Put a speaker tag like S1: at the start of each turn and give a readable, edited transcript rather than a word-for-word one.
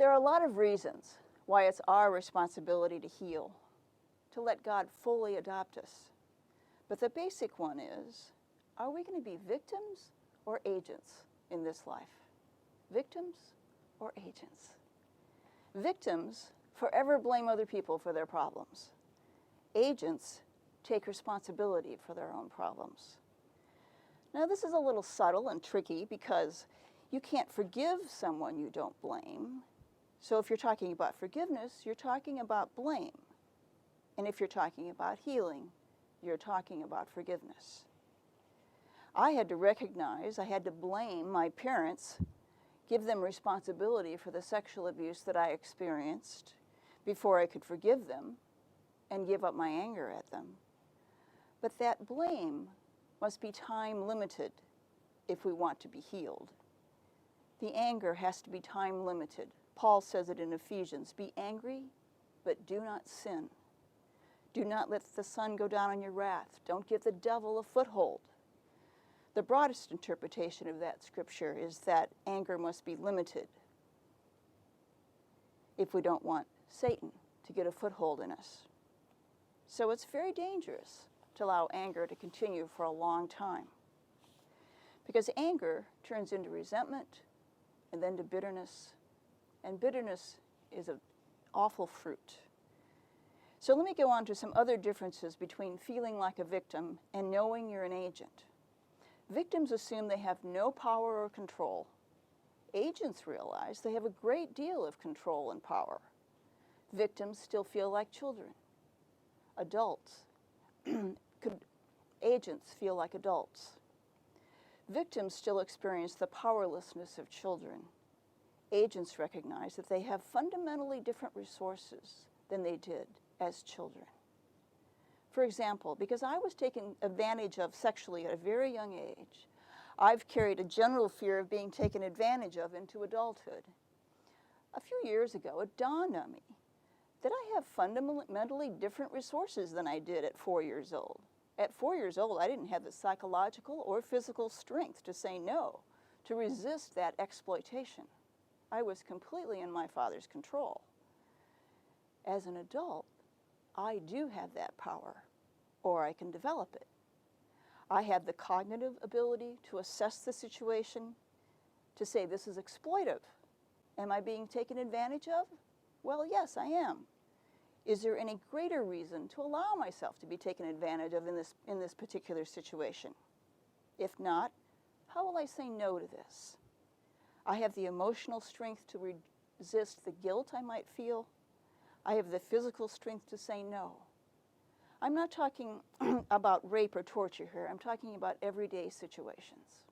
S1: There are a lot of reasons why it's our responsibility to heal, to let God fully adopt us. But the basic one is, are we going to be victims or agents in this life? Victims or agents? Victims forever blame other people for their problems. Agents take responsibility for their own problems. Now, this is a little subtle and tricky because you can't forgive someone you don't blame. So if you're talking about forgiveness, you're talking about blame. And if you're talking about healing, you're talking about forgiveness. I had to recognize, I had to blame my parents, give them responsibility for the sexual abuse that I experienced before I could forgive them and give up my anger at them. But that blame must be time limited if we want to be healed. The anger has to be time limited. Paul says it in Ephesians, be angry, but do not sin. Do not let the sun go down on your wrath. Don't give the devil a foothold. The broadest interpretation of that scripture is that anger must be limited if we don't want Satan to get a foothold in us. So it's very dangerous to allow anger to continue for a long time, because anger turns into resentment and then to bitterness, and bitterness is an awful fruit. So let me go on to some other differences between feeling like a victim and knowing you're an agent. Victims assume they have no power or control. Agents realize they have a great deal of control and power. Victims still feel like children. Agents feel like adults. Victims still experience the powerlessness of children. Agents recognize that they have fundamentally different resources than they did as children. For example, because I was taken advantage of sexually at a very young age, I've carried a general fear of being taken advantage of into adulthood. A few years ago, it dawned on me that I have fundamentally different resources than I did at 4 years old. At 4 years old, I didn't have the psychological or physical strength to say no, to resist that exploitation. I was completely in my father's control. As an adult, I do have that power, or I can develop it. I have the cognitive ability to assess the situation, to say this is exploitive. Am I being taken advantage of? Well, yes, I am. Is there any greater reason to allow myself to be taken advantage of in this particular situation? If not, how will I say no to this? I have the emotional strength to resist the guilt I might feel. I have the physical strength to say no. I'm not talking about rape or torture here. I'm talking about everyday situations.